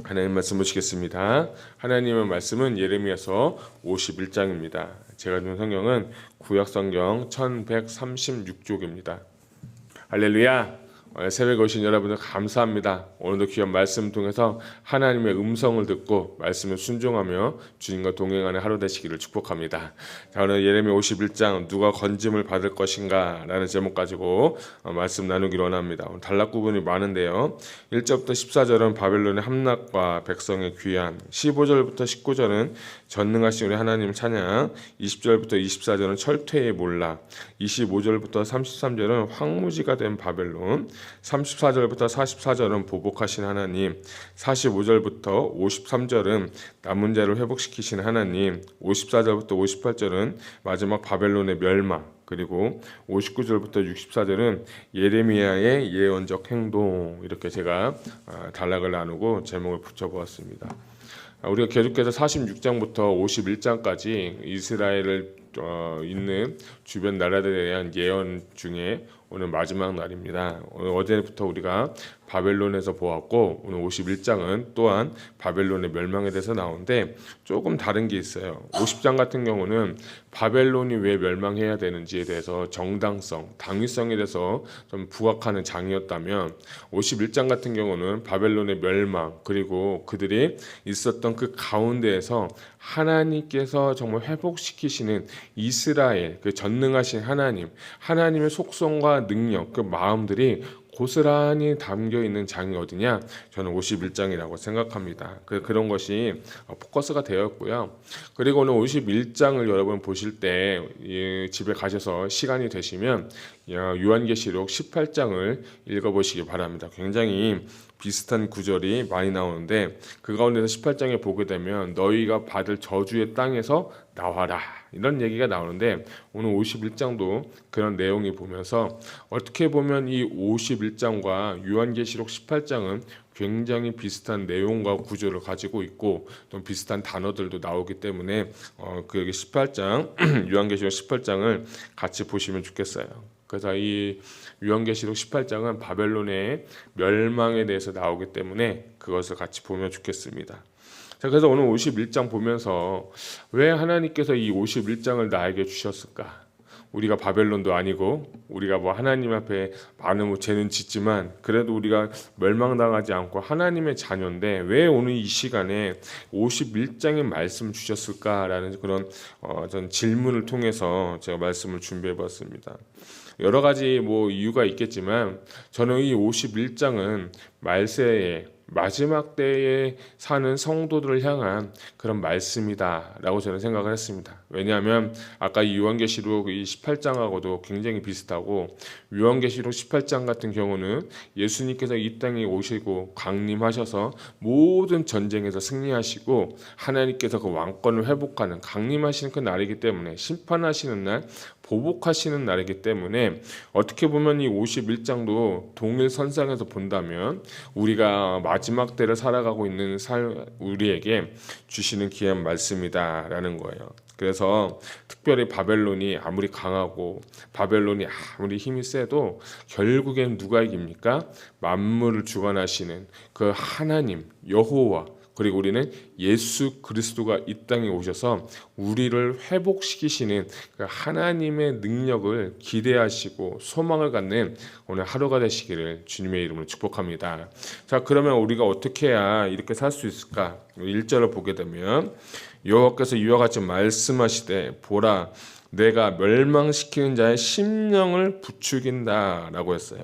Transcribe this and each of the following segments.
하나님 말씀 보시겠습니다. 하나님의 말씀은 예레미야서 51장입니다. 제가 준 성경은 구약성경 1136쪽입니다. 할렐루야! 새벽에 오신 여러분들 감사합니다. 오늘도 귀한 말씀 통해서 하나님의 음성을 듣고 말씀을 순종하며 주님과 동행하는 하루 되시기를 축복합니다. 자, 오늘 예레미야 51장 누가 건짐을 받을 것인가 라는 제목 가지고 말씀 나누기로 원합니다. 오늘 단락 부분이 많은데요. 1절부터 14절은 바벨론의 함락과 백성의 귀환, 15절부터 19절은 전능하신 우리 하나님 찬양, 20절부터 24절은 철퇴의 몰락, 25절부터 33절은 황무지가 된 바벨론, 34절부터 44절은 보복하신 하나님, 45절부터 53절은 남은 자를 회복시키신 하나님, 54절부터 58절은 마지막 바벨론의 멸망, 그리고 59절부터 64절은 예레미야의 예언적 행동, 이렇게 제가 단락을 나누고 제목을 붙여보았습니다. 우리가 계속해서 46장부터 51장까지 이스라엘을 있는 주변 나라들에 대한 예언 중에 오늘 마지막 날입니다. 어제부터 우리가 바벨론에서 보았고 오늘 51장은 또한 바벨론의 멸망에 대해서 나오는데 조금 다른 게 있어요. 50장 같은 경우는 바벨론이 왜 멸망해야 되는지에 대해서 정당성, 당위성에 대해서 좀 부각하는 장이었다면 51장 같은 경우는 바벨론의 멸망 그리고 그들이 있었던 그 가운데에서 하나님께서 정말 회복시키시는 이스라엘, 그 전능하신 하나님, 하나님의 속성과 능력, 그 마음들이 고스란히 담겨 있는 장이 어디냐? 저는 51장이라고 생각합니다. 그런 것이 포커스가 되었고요. 그리고 오늘 51장을 여러분 보실 때 집에 가셔서 시간이 되시면 요한계시록 18장을 읽어보시기 바랍니다. 굉장히 비슷한 구절이 많이 나오는데 그 가운데서 18장에 보게 되면 너희가 받을 저주의 땅에서 나와라 이런 얘기가 나오는데 오늘 51장도 그런 내용이 보면서 어떻게 보면 이 51장과 요한계시록 18장은 굉장히 비슷한 내용과 구조를 가지고 있고 또 비슷한 단어들도 나오기 때문에 그 18장 요한계시록 18장을 같이 보시면 좋겠어요. 그래서 이 요한계시록 18장은 바벨론의 멸망에 대해서 나오기 때문에 그것을 같이 보면 좋겠습니다. 자, 그래서 오늘 51장 보면서 왜 하나님께서 이 51장을 나에게 주셨을까? 우리가 바벨론도 아니고 우리가 뭐 하나님 앞에 많은 죄는 짓지만 그래도 우리가 멸망당하지 않고 하나님의 자녀인데 왜 오늘 이 시간에 51장의 말씀 주셨을까라는 그런 전 질문을 통해서 제가 말씀을 준비해 봤습니다. 여러 가지 이유가 있겠지만 저는 이 51장은 말세에 마지막 때에 사는 성도들을 향한 그런 말씀이다라고 저는 생각을 했습니다. 왜냐하면 아까 이 요한계시록 이 18장하고도 굉장히 비슷하고 요한계시록 18장 같은 경우는 예수님께서 이 땅에 오시고 강림하셔서 모든 전쟁에서 승리하시고 하나님께서 그 왕권을 회복하는 강림하시는 그 날이기 때문에 심판하시는 날 보복하시는 날이기 때문에 어떻게 보면 이 51장도 동일선상에서 본다면 우리가 마지막 때를 살아가고 있는 우리에게 주시는 귀한 말씀이다라는 거예요. 그래서 특별히 바벨론이 아무리 강하고 바벨론이 아무리 힘이 세도 결국엔 누가 이깁니까? 만물을 주관하시는 그 하나님 여호와 그리고 우리는 예수 그리스도가 이 땅에 오셔서 우리를 회복시키시는 그 하나님의 능력을 기대하시고 소망을 갖는 오늘 하루가 되시기를 주님의 이름으로 축복합니다. 자, 그러면 우리가 어떻게 해야 이렇게 살 수 있을까? 1절을 보게 되면 여호와께서 이와 같이 말씀하시되 보라 내가 멸망시키는 자의 심령을 부추긴다 라고 했어요.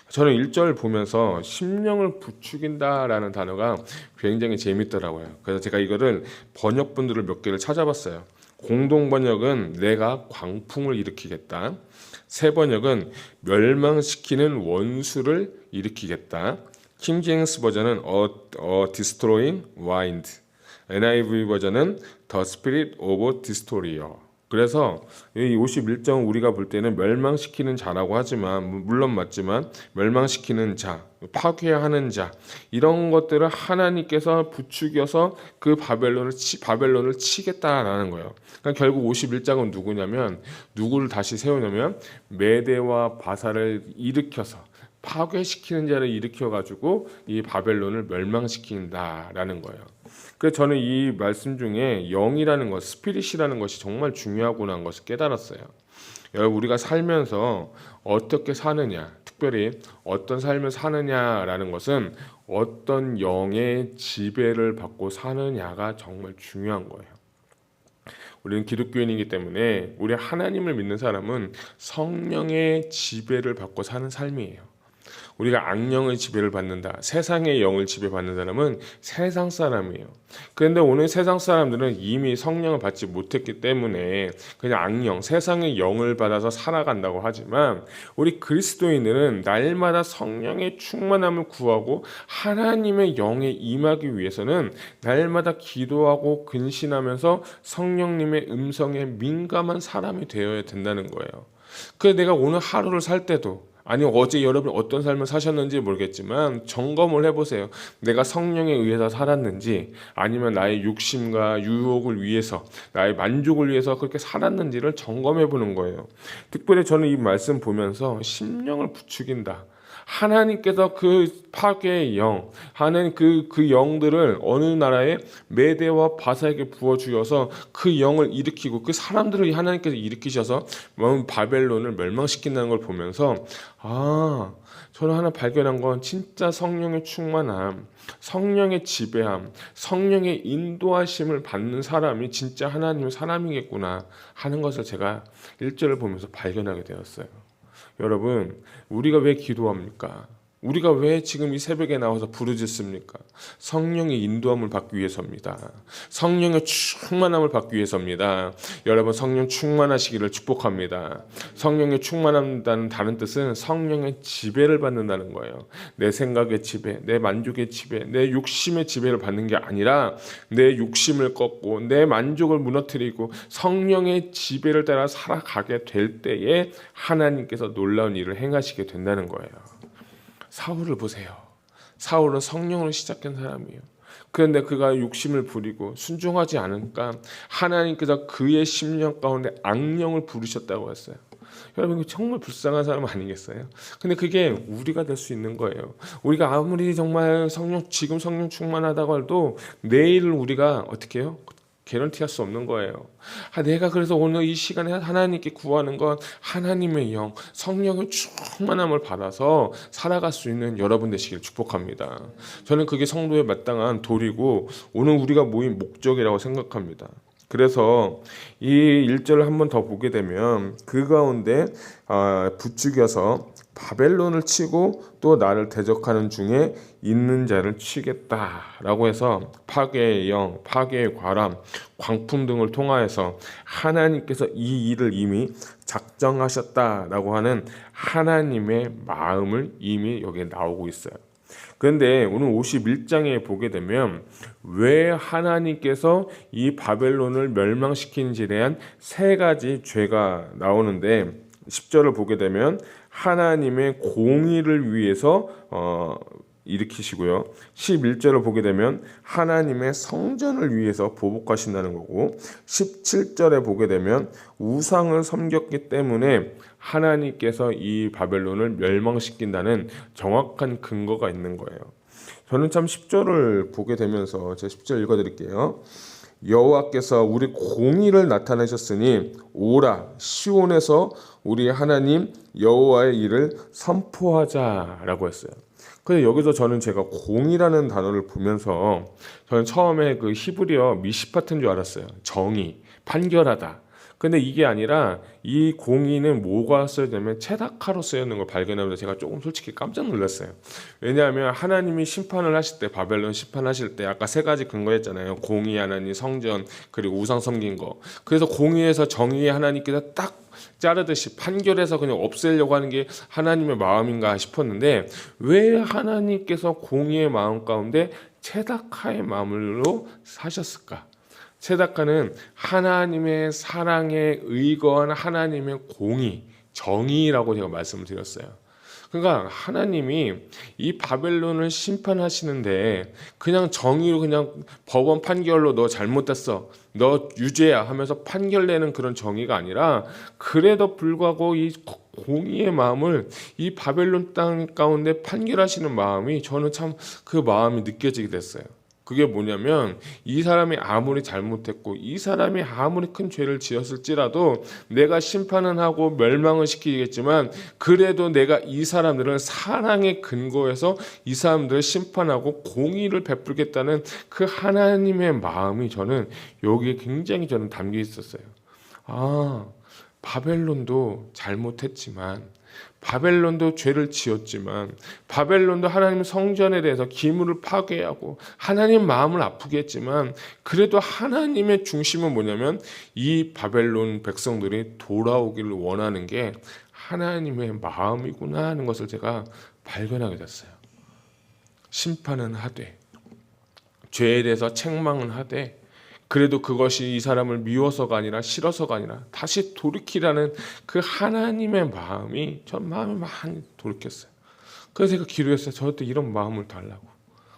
저는 1절 보면서 심령을 부추긴다라는 단어가 굉장히 재밌더라고요. 그래서 제가 이거를 번역본들을 몇 개를 찾아봤어요. 공동 번역은 내가 광풍을 일으키겠다. 새 번역은 멸망시키는 원수를 일으키겠다. 킹제임스 버전은 a destroying wind. NIV 버전은 the spirit of destroyer. 그래서 이 51장은 우리가 볼 때는 멸망시키는 자라고 하지만 물론 맞지만 멸망시키는 자, 파괴하는 자 이런 것들을 하나님께서 부추겨서 그 바벨론을 치겠다라는 거예요. 그러니까 결국 51장은 누구냐면 누구를 다시 세우냐면 메대와 바사를 일으켜서 파괴시키는 자를 일으켜가지고 이 바벨론을 멸망시킨다라는 거예요. 그래서 저는 이 말씀 중에 영이라는 것, 스피릿이라는 것이 정말 중요하구나 하는 것을 깨달았어요. 여러분, 우리가 살면서 어떻게 사느냐, 특별히 어떤 삶을 사느냐라는 것은 어떤 영의 지배를 받고 사느냐가 정말 중요한 거예요. 우리는 기독교인이기 때문에 우리 하나님을 믿는 사람은 성령의 지배를 받고 사는 삶이에요. 우리가 악령의 지배를 받는다, 세상의 영을 지배받는 사람은 세상 사람이에요. 그런데 오늘 세상 사람들은 이미 성령을 받지 못했기 때문에 그냥 악령, 세상의 영을 받아서 살아간다고 하지만, 우리 그리스도인들은 날마다 성령의 충만함을 구하고 하나님의 영에 임하기 위해서는 날마다 기도하고 근신하면서 성령님의 음성에 민감한 사람이 되어야 된다는 거예요. 그래서 내가 오늘 하루를 살 때도, 아니 어제 여러분 어떤 삶을 사셨는지 모르겠지만 점검을 해보세요. 내가 성령에 의해서 살았는지, 아니면 나의 욕심과 유혹을 위해서, 나의 만족을 위해서 그렇게 살았는지를 점검해 보는 거예요. 특별히 저는 이 말씀 보면서 심령을 부추긴다, 하나님께서 그 파괴의 영, 하는 그 영들을 어느 나라의 메대와 바사에게 부어주어서 그 영을 일으키고 그 사람들을 하나님께서 일으키셔서 바벨론을 멸망시킨다는 걸 보면서, 저는 하나 발견한 건 진짜 성령의 충만함, 성령의 지배함, 성령의 인도하심을 받는 사람이 진짜 하나님의 사람이겠구나 하는 것을 제가 1절을 보면서 발견하게 되었어요. 여러분, 우리가 왜 기도합니까? 우리가 왜 지금 이 새벽에 나와서 부르짖습니까? 성령의 인도함을 받기 위해서입니다. 성령의 충만함을 받기 위해서입니다. 여러분, 성령 충만하시기를 축복합니다. 성령의 충만한다는 다른 뜻은 성령의 지배를 받는다는 거예요. 내 생각의 지배, 내 만족의 지배, 내 욕심의 지배를 받는 게 아니라 내 욕심을 꺾고 내 만족을 무너뜨리고 성령의 지배를 따라 살아가게 될 때에 하나님께서 놀라운 일을 행하시게 된다는 거예요. 사울을 보세요. 사울은 성령으로 시작한 사람이에요. 그런데 그가 욕심을 부리고 순종하지 않으니까 하나님께서 그의 심령 가운데 악령을 부르셨다고 했어요. 여러분, 이거 정말 불쌍한 사람 아니겠어요? 근데 그게 우리가 될 수 있는 거예요. 우리가 아무리 정말 지금 성령 충만하다고 해도 내일을 우리가 어떻게 해요? 개런티할 수 없는 거예요. 내가 그래서 오늘 이 시간에 하나님께 구하는 건 하나님의 영, 성령의 충만함을 받아서 살아갈 수 있는 여러분 되시길 축복합니다. 저는 그게 성도에 마땅한 도리고 오늘 우리가 모인 목적이라고 생각합니다. 그래서 이 1절을 한번 더 보게 되면, 그 가운데 부추겨서 바벨론을 치고 또 나를 대적하는 중에 있는 자를 치겠다라고 해서 파괴의 영, 파괴의 과람, 광풍 등을 통하여서 하나님께서 이 일을 이미 작정하셨다라고 하는 하나님의 마음을 이미 여기에 나오고 있어요. 그런데 오늘 51장에 보게 되면 왜 하나님께서 이 바벨론을 멸망시키는지에 대한 세 가지 죄가 나오는데, 10절을 보게 되면 하나님의 공의를 위해서 일으키시고요. 11절을 보게 되면 하나님의 성전을 위해서 보복하신다는 거고, 17절에 보게 되면 우상을 섬겼기 때문에 하나님께서 이 바벨론을 멸망시킨다는 정확한 근거가 있는 거예요. 저는 참 10절을 보게 되면서 제 10절 읽어드릴게요. 여호와께서 우리 공의를 나타내셨으니 오라 시온에서 우리 하나님 여호와의 일을 선포하자라고 했어요. 근데 여기서 제가 공의라는 단어를 보면서 저는 처음에 그 히브리어 미시파트인 줄 알았어요. 정의, 판결하다. 근데 이게 아니라 이 공의는 뭐가 쓰여지냐면 체다카로 쓰여있는 걸 발견하면서 제가 조금 솔직히 깜짝 놀랐어요. 왜냐하면 하나님이 심판을 하실 때, 바벨론 심판하실 때 아까 세 가지 근거했잖아요. 공의 하나님, 성전, 그리고 우상 섬긴 거. 그래서 공의에서 정의의 하나님께서 딱 자르듯이 판결해서 그냥 없애려고 하는 게 하나님의 마음인가 싶었는데, 왜 하나님께서 공의의 마음 가운데 체다카의 마음으로 사셨을까? 체다카는 하나님의 사랑에 의거한 하나님의 공의, 정의라고 제가 말씀을 드렸어요. 그러니까 하나님이 이 바벨론을 심판하시는데 그냥 정의로 그냥 법원 판결로 너 잘못됐어, 너 유죄야 하면서 판결내는 그런 정의가 아니라 그래도 불구하고 이 공의의 마음을 이 바벨론 땅 가운데 판결하시는 마음이 저는 참 그 마음이 느껴지게 됐어요. 그게 뭐냐면 이 사람이 아무리 잘못했고 이 사람이 아무리 큰 죄를 지었을지라도 내가 심판은 하고 멸망을 시키겠지만 그래도 내가 이 사람들을 사랑의 근거에서 이 사람들을 심판하고 공의를 베풀겠다는 그 하나님의 마음이 저는 여기에 굉장히 저는 담겨 있었어요. 아, 바벨론도 잘못했지만 바벨론도 죄를 지었지만 바벨론도 하나님 성전에 대해서 기물을 파괴하고 하나님 마음을 아프게 했지만 그래도 하나님의 중심은 뭐냐면 이 바벨론 백성들이 돌아오기를 원하는 게 하나님의 마음이구나 하는 것을 제가 발견하게 됐어요. 심판은 하되 죄에 대해서 책망은 하되 그래도 그것이 이 사람을 미워서가 아니라 싫어서가 아니라 다시 돌이키라는 그 하나님의 마음이 전 마음이 많이 돌이켰어요. 그래서 제가 기도했어요. 저한테 이런 마음을 달라고.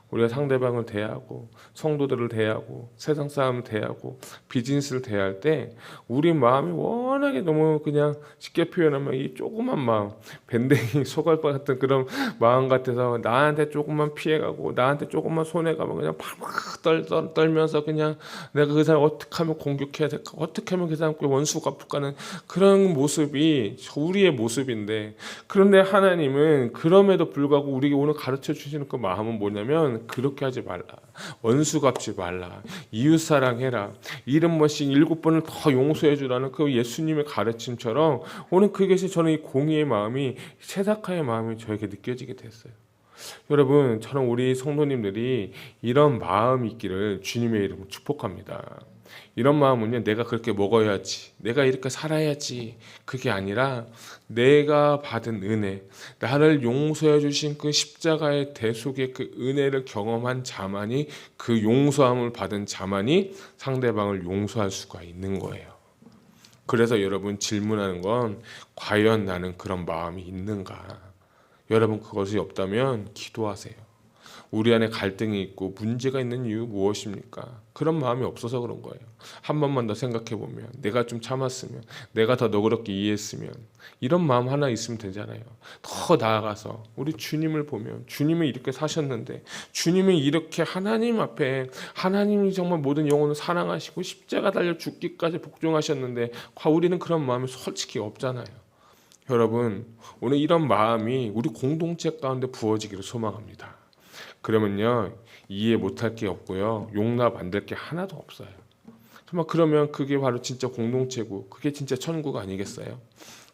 우리가 상대방을 대하고 성도들을 대하고 세상 사람을 대하고 비즈니스를 대할 때 우리 마음이 워낙에 너무 그냥 쉽게 표현하면 이 조그만 마음, 밴댕이 소갈바 같은 그런 마음 같아서 나한테 조금만 피해가고 나한테 조금만 손해가면 그냥 팍팍 떨면서 그냥 내가 그 사람 어떻게 하면 공격해야 될까, 어떻게 하면 그 사람께 원수가 갚을까는 그런 모습이 우리의 모습인데, 그런데 하나님은 그럼에도 불구하고 우리에게 오늘 가르쳐 주시는 그 마음은 뭐냐면 그렇게 하지 말라, 원수 갚지 말라, 이웃 사랑해라, 70번씩 7번을 더 용서해 주라는 그 예수님의 가르침처럼 오늘 그것이 저는 이 공의의 마음이, 세사카의 마음이 저에게 느껴지게 됐어요. 여러분, 저는 우리 성도님들이 이런 마음이 있기를 주님의 이름으로 축복합니다. 이런 마음은요, 내가 그렇게 먹어야지, 내가 이렇게 살아야지, 그게 아니라 내가 받은 은혜, 나를 용서해 주신 그 십자가의 대속의 그 은혜를 경험한 자만이, 그 용서함을 받은 자만이 상대방을 용서할 수가 있는 거예요. 그래서 여러분, 질문하는 건 과연 나는 그런 마음이 있는가? 여러분, 그것이 없다면 기도하세요. 우리 안에 갈등이 있고 문제가 있는 이유 무엇입니까? 그런 마음이 없어서 그런 거예요. 한 번만 더 생각해 보면, 내가 좀 참았으면, 내가 더 너그럽게 이해했으면, 이런 마음 하나 있으면 되잖아요. 더 나아가서 우리 주님을 보면, 주님이 이렇게 사셨는데, 주님이 이렇게 하나님 앞에, 하나님이 정말 모든 영혼을 사랑하시고 십자가 달려 죽기까지 복종하셨는데 우리는 그런 마음이 솔직히 없잖아요. 여러분, 오늘 이런 마음이 우리 공동체 가운데 부어지기를 소망합니다. 그러면요, 이해 못할 게 없고요, 용납 안 될 게 하나도 없어요. 정말 그러면 그게 바로 진짜 공동체고 그게 진짜 천국 아니겠어요?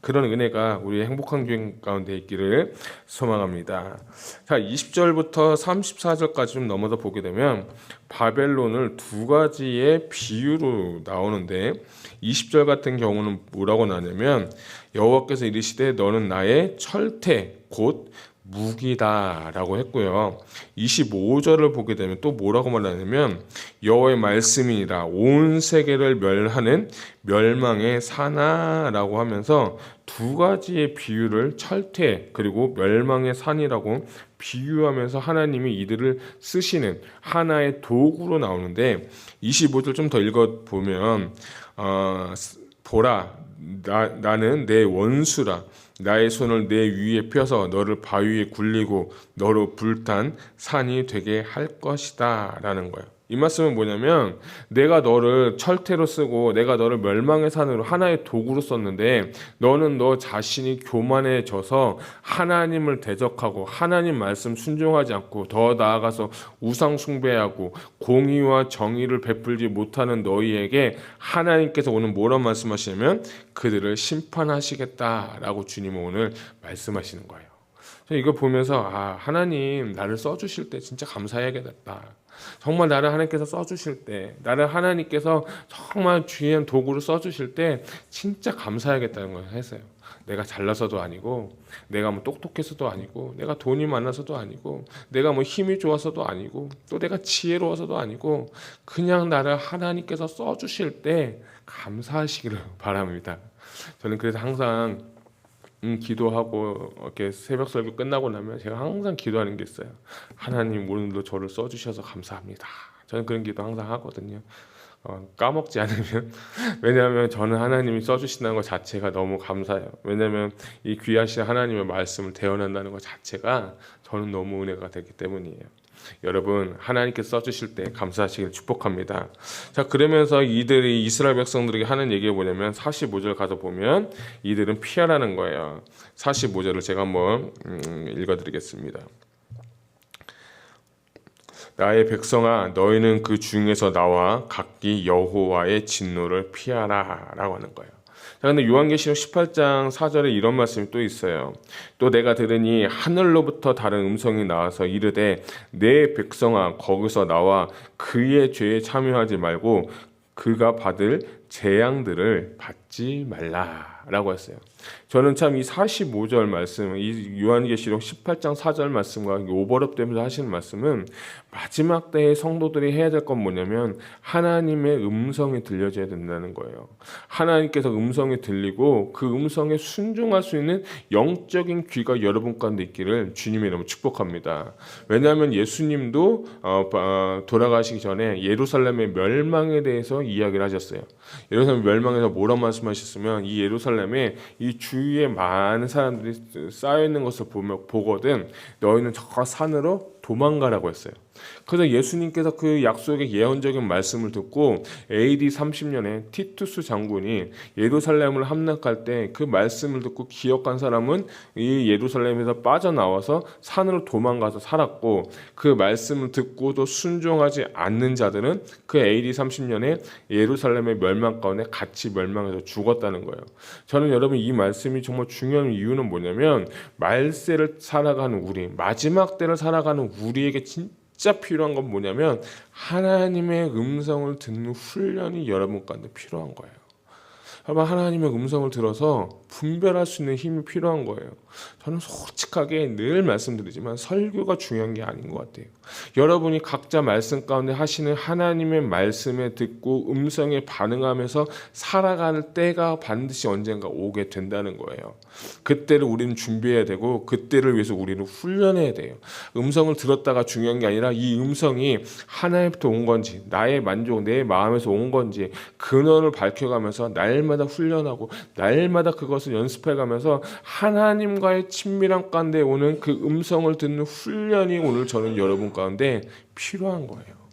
그런 은혜가 우리의 행복한 교회 가운데 있기를 소망합니다. 자, 20절부터 34절까지 좀 넘어서 보게 되면 바벨론을 두 가지의 비유로 나오는데, 20절 같은 경우는 뭐라고 나냐면 여호와께서 이르시되 너는 나의 철퇴 곧 무기다라고 했고요. 25절을 보게 되면 또 뭐라고 말하냐면 여호와의 말씀이니라 온 세계를 멸하는 멸망의 산하라고 하면서 두 가지의 비유를, 철퇴 그리고 멸망의 산이라고 비유하면서 하나님이 이들을 쓰시는 하나의 도구로 나오는데, 25절 좀 더 읽어보면 보라, 나는 내 원수라, 나의 손을 내 위에 펴서 너를 바위에 굴리고 너로 불탄 산이 되게 할 것이다 라는 거예요. 이 말씀은 뭐냐면 내가 너를 철퇴로 쓰고 내가 너를 멸망의 산으로 하나의 도구로 썼는데 너는 너 자신이 교만해져서 하나님을 대적하고 하나님 말씀 순종하지 않고 더 나아가서 우상 숭배하고 공의와 정의를 베풀지 못하는 너희에게 하나님께서 오늘 뭐라고 말씀하시냐면 그들을 심판하시겠다라고 주님은 오늘 말씀하시는 거예요. 이거 보면서 하나님 나를 써주실 때 진짜 감사해야겠다. 정말 나를 하나님께서 써주실 때, 나를 하나님께서 정말 귀한 도구로 써주실 때 진짜 감사해야겠다는 걸 했어요. 내가 잘나서도 아니고, 내가 뭐 똑똑해서도 아니고, 내가 돈이 많아서도 아니고, 내가 뭐 힘이 좋아서도 아니고, 또 내가 지혜로워서도 아니고, 그냥 나를 하나님께서 써주실 때 감사하시기를 바랍니다. 저는 그래서 항상 기도하고 이렇게 새벽 설교 끝나고 나면 제가 항상 기도하는 게 있어요. 하나님 오늘도 저를 써주셔서 감사합니다. 저는 그런 기도 항상 하거든요. 까먹지 않으면 왜냐하면 저는 하나님이 써주신다는 것 자체가 너무 감사해요. 왜냐하면 이 귀하신 하나님의 말씀을 대언한다는 것 자체가 저는 너무 은혜가 되기 때문이에요. 여러분 하나님께서 써주실 때 감사하시길 축복합니다. 자, 그러면서 이들이 이스라엘 백성들에게 하는 얘기가 뭐냐면 45절 가서 보면 이들은 피하라는 거예요. 45절을 제가 한번 읽어드리겠습니다. 나의 백성아, 너희는 그 중에서 나와 각기 여호와의 진노를 피하라 라고 하는 거예요. 자, 근데 요한계시록 18장 4절에 이런 말씀이 또 있어요. 또 내가 들으니 하늘로부터 다른 음성이 나와서 이르되 내 백성아, 거기서 나와 그의 죄에 참여하지 말고 그가 받을 재앙들을 받지 말라라고 했어요. 저는 참 이 45절 말씀, 이 요한계시록 18장 4절 말씀과 오버랩되면서 하시는 말씀은 마지막 때의 성도들이 해야 될 건 뭐냐면 하나님의 음성이 들려줘야 된다는 거예요. 하나님께서 음성이 들리고 그 음성에 순종할 수 있는 영적인 귀가 여러분 가운데 있기를 주님이 너무 축복합니다. 왜냐하면 예수님도 돌아가시기 전에 예루살렘의 멸망에 대해서 이야기를 하셨어요. 예루살렘 멸망에서 뭐라고 말씀하셨으면 이 예루살렘에 이 주위에 많은 사람들이 쌓여 있는 것을 보거든 너희는 저 산으로 도망가라고 했어요. 그래서 예수님께서 그 약속의 예언적인 말씀을 듣고 AD 30년에 티투스 장군이 예루살렘을 함락할 때 그 말씀을 듣고 기억한 사람은 이 예루살렘에서 빠져나와서 산으로 도망가서 살았고 그 말씀을 듣고도 순종하지 않는 자들은 그 AD 30년에 예루살렘의 멸망 가운데 같이 멸망해서 죽었다는 거예요. 저는 여러분 이 말씀이 정말 중요한 이유는 뭐냐면 말세를 살아가는 우리, 마지막 때를 살아가는 우리에게 진짜 필요한 건 뭐냐면 하나님의 음성을 듣는 훈련이 여러분 가운데 필요한 거예요. 여러분 하나님의 음성을 들어서 분별할 수 있는 힘이 필요한 거예요. 저는 솔직하게 늘 말씀드리지만 설교가 중요한 게 아닌 것 같아요. 여러분이 각자 말씀 가운데 하시는 하나님의 말씀에 듣고 음성에 반응하면서 살아갈 때가 반드시 언젠가 오게 된다는 거예요. 그때를 우리는 준비해야 되고 그때를 위해서 우리는 훈련해야 돼요. 음성을 들었다가 중요한 게 아니라 이 음성이 하나님부터 온 건지 나의 만족, 내 마음에서 온 건지 근원을 밝혀가면서 날마다 훈련하고 날마다 그것을 연습해가면서 하나님과의 친밀한 가운데 오는 그 음성을 듣는 훈련이 오늘 저는 여러분 가운데 필요한 거예요.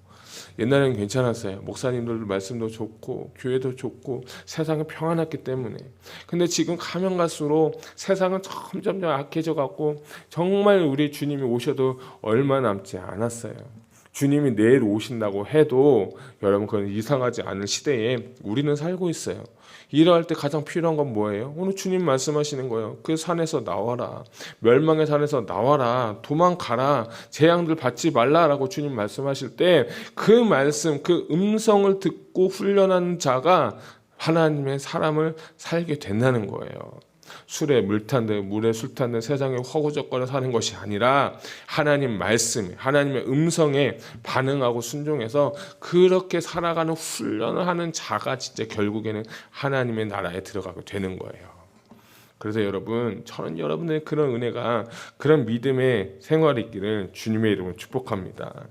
옛날에는 괜찮았어요. 목사님들도 말씀도 좋고 교회도 좋고 세상이 평안했기 때문에. 근데 지금 가면 갈수록 세상은 점점 악해져 갖고 정말 우리 주님이 오셔도 얼마 남지 않았어요. 주님이 내일 오신다고 해도 여러분 그건 이상하지 않을 시대에 우리는 살고 있어요. 이러할 때 가장 필요한 건 뭐예요? 오늘 주님 말씀하시는 거예요. 그 산에서 나와라. 멸망의 산에서 나와라. 도망가라. 재앙들 받지 말라라고 주님 말씀하실 때 그 말씀, 그 음성을 듣고 훈련한 자가 하나님의 사람을 살게 된다는 거예요. 술에 물 탄 듯 물에 술 탄 듯 세상에 허구적거려 사는 것이 아니라 하나님 말씀, 하나님의 음성에 반응하고 순종해서 그렇게 살아가는 훈련을 하는 자가 진짜 결국에는 하나님의 나라에 들어가게 되는 거예요. 그래서 여러분, 저는 여러분의 그런 은혜가, 그런 믿음의 생활이 있기를 주님의 이름으로 축복합니다.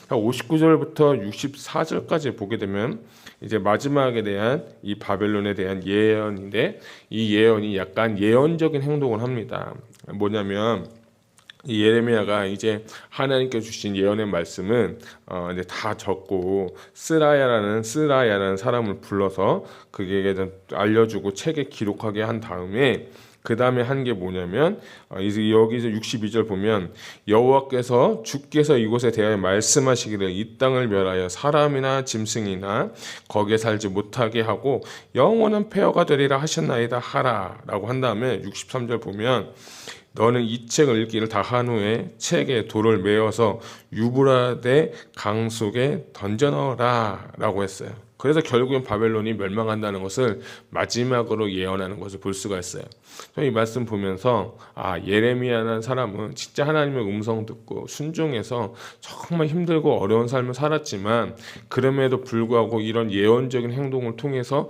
59절부터 64절까지 보게 되면 이제 마지막에 대한 이 바벨론에 대한 예언인데, 이 예언이 약간 예언적인 행동을 합니다. 뭐냐면 이 예레미야가 이제 하나님께 주신 예언의 말씀은 이제 다 적고 스라야라는 사람을 불러서 그게 알려주고 책에 기록하게 한 다음에 그 다음에 한 게 뭐냐면 이제 여기서 62절 보면 여호와께서 주께서 이곳에 대하여 말씀하시기를 이 땅을 멸하여 사람이나 짐승이나 거기에 살지 못하게 하고 영원한 폐허가 되리라 하셨나이다 하라 라고 한 다음에 63절 보면 너는 이 책을 읽기를 다 한 후에 책에 돌을 메어서 유브라데 강 속에 던져 넣어라 라고 했어요. 그래서 결국엔 바벨론이 멸망한다는 것을 마지막으로 예언하는 것을 볼 수가 있어요. 이 말씀 보면서 예레미야라는 사람은 진짜 하나님의 음성 듣고 순종해서 정말 힘들고 어려운 삶을 살았지만 그럼에도 불구하고 이런 예언적인 행동을 통해서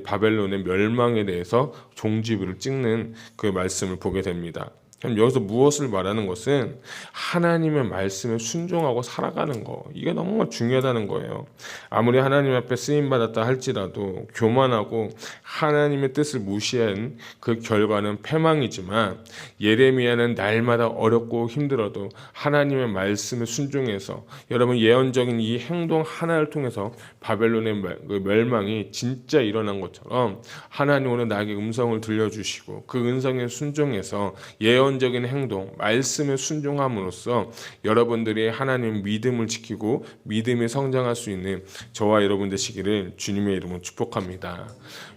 바벨론의 멸망에 대해서 종지부를 찍는 그 말씀을 보게 됩니다. 그럼 여기서 무엇을 말하는 것은 하나님의 말씀에 순종하고 살아가는 거, 이게 너무 중요하다는 거예요. 아무리 하나님 앞에 쓰임받았다 할지라도 교만하고 하나님의 뜻을 무시한 그 결과는 패망이지만, 예레미야는 날마다 어렵고 힘들어도 하나님의 말씀에 순종해서 여러분 예언적인 이 행동 하나를 통해서 바벨론의 멸망이 진짜 일어난 것처럼 하나님 오늘 나에게 음성을 들려주시고 그 음성에 순종해서 예언적인 행동, 말씀에 순종함으로써 여러분들이 하나님 믿음을 지키고 믿음이 성장할 수 있는 저와 여러분 되시기를 주님의 이름으로 축복합니다.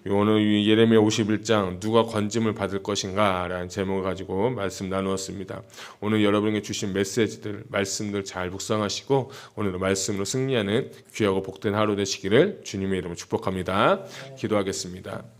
오늘 예레미야 51장 누가 건짐을 받을 것인가 라는 제목을 가지고 말씀 나누었습니다. 오늘 여러분에게 주신 메시지들, 말씀들 잘 묵상하시고 오늘 말씀으로 승리하는 귀하고 복된 하루 되시기를 주님의 이름으로 축복합니다. 기도하겠습니다.